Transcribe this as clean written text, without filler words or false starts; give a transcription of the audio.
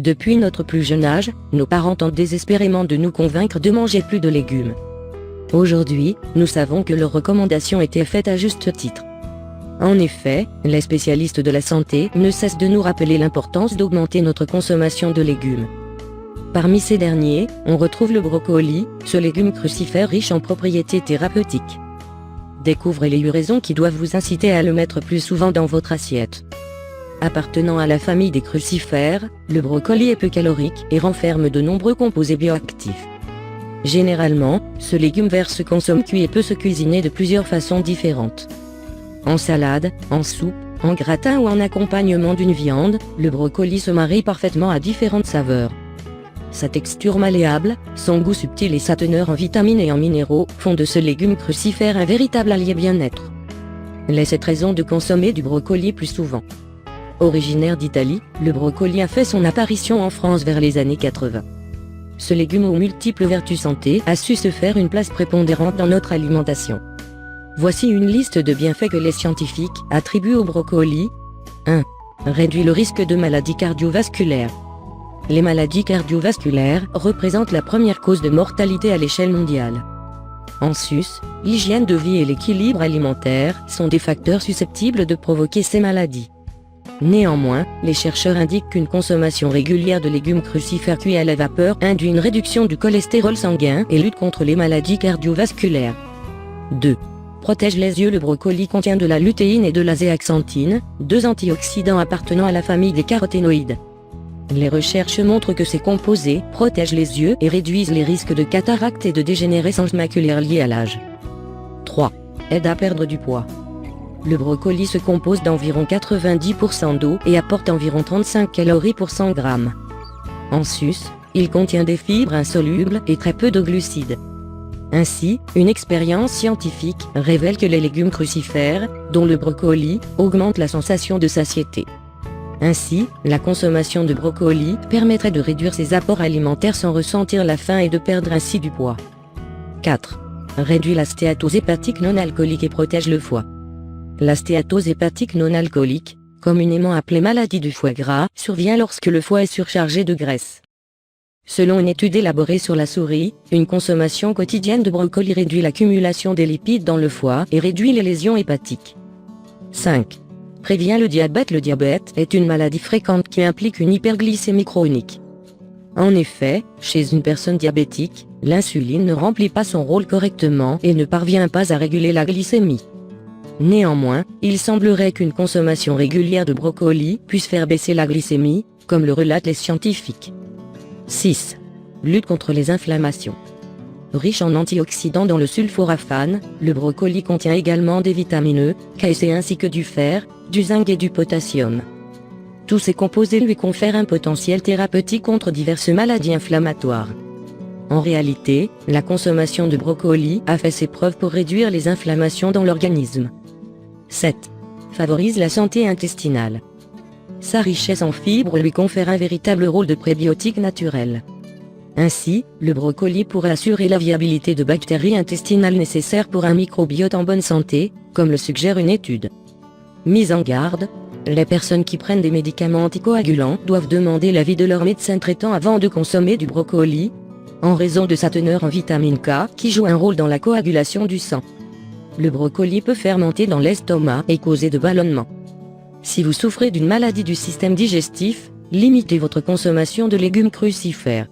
Depuis notre plus jeune âge, nos parents tentent désespérément de nous convaincre de manger plus de légumes. Aujourd'hui, nous savons que leurs recommandations étaient faites à juste titre. En effet, les spécialistes de la santé ne cessent de nous rappeler l'importance d'augmenter notre consommation de légumes. Parmi ces derniers, on retrouve le brocoli, ce légume crucifère riche en propriétés thérapeutiques. Découvrez les 8 raisons qui doivent vous inciter à le mettre plus souvent dans votre assiette. Appartenant à la famille des crucifères, le brocoli est peu calorique et renferme de nombreux composés bioactifs. Généralement, ce légume vert se consomme cuit et peut se cuisiner de plusieurs façons différentes. En salade, en soupe, en gratin ou en accompagnement d'une viande, le brocoli se marie parfaitement à différentes saveurs. Sa texture malléable, son goût subtil et sa teneur en vitamines et en minéraux font de ce légume crucifère un véritable allié bien-être. Les 7 raisons de consommer du brocoli plus souvent. Originaire d'Italie, le brocoli a fait son apparition en France vers les années 80. Ce légume aux multiples vertus santé a su se faire une place prépondérante dans notre alimentation. Voici une liste de bienfaits que les scientifiques attribuent au brocoli. 1. Réduit le risque de maladies cardiovasculaires. Les maladies cardiovasculaires représentent la première cause de mortalité à l'échelle mondiale. En sus, l'hygiène de vie et l'équilibre alimentaire sont des facteurs susceptibles de provoquer ces maladies. Néanmoins, les chercheurs indiquent qu'une consommation régulière de légumes crucifères cuits à la vapeur induit une réduction du cholestérol sanguin et lutte contre les maladies cardiovasculaires. 2. Protège les yeux. Le brocoli contient de la lutéine et de la zéaxanthine, 2 antioxydants appartenant à la famille des caroténoïdes. Les recherches montrent que ces composés protègent les yeux et réduisent les risques de cataracte et de dégénérescence maculaire liés à l'âge. 3. Aide à perdre du poids. Le brocoli se compose d'environ 90% d'eau et apporte environ 35 calories pour 100 grammes. En sus, il contient des fibres insolubles et très peu de glucides. Ainsi, une expérience scientifique révèle que les légumes crucifères, dont le brocoli, augmentent la sensation de satiété. Ainsi, la consommation de brocoli permettrait de réduire ses apports alimentaires sans ressentir la faim et de perdre ainsi du poids. 4. Réduit la stéatose hépatique non alcoolique et protège le foie. La stéatose hépatique non alcoolique, communément appelée maladie du foie gras, survient lorsque le foie est surchargé de graisse. Selon une étude élaborée sur la souris, une consommation quotidienne de brocoli réduit l'accumulation des lipides dans le foie et réduit les lésions hépatiques. 5. Prévient le diabète. Le diabète est une maladie fréquente qui implique une hyperglycémie chronique. En effet, chez une personne diabétique, l'insuline ne remplit pas son rôle correctement et ne parvient pas à réguler la glycémie. Néanmoins, il semblerait qu'une consommation régulière de brocoli puisse faire baisser la glycémie, comme le relatent les scientifiques. 6. Lutte contre les inflammations. Riche en antioxydants dont le sulforaphane, le brocoli contient également des vitamines E, K et C ainsi que du fer, du zinc et du potassium. Tous ces composés lui confèrent un potentiel thérapeutique contre diverses maladies inflammatoires. En réalité, la consommation de brocoli a fait ses preuves pour réduire les inflammations dans l'organisme. 7. Favorise la santé intestinale. Sa richesse en fibres lui confère un véritable rôle de prébiotique naturel. Ainsi, le brocoli pourrait assurer la viabilité de bactéries intestinales nécessaires pour un microbiote en bonne santé, comme le suggère une étude. Mise en garde, les personnes qui prennent des médicaments anticoagulants doivent demander l'avis de leur médecin traitant avant de consommer du brocoli, en raison de sa teneur en vitamine K qui joue un rôle dans la coagulation du sang. Le brocoli peut fermenter dans l'estomac et causer de ballonnements. Si vous souffrez d'une maladie du système digestif, limitez votre consommation de légumes crucifères.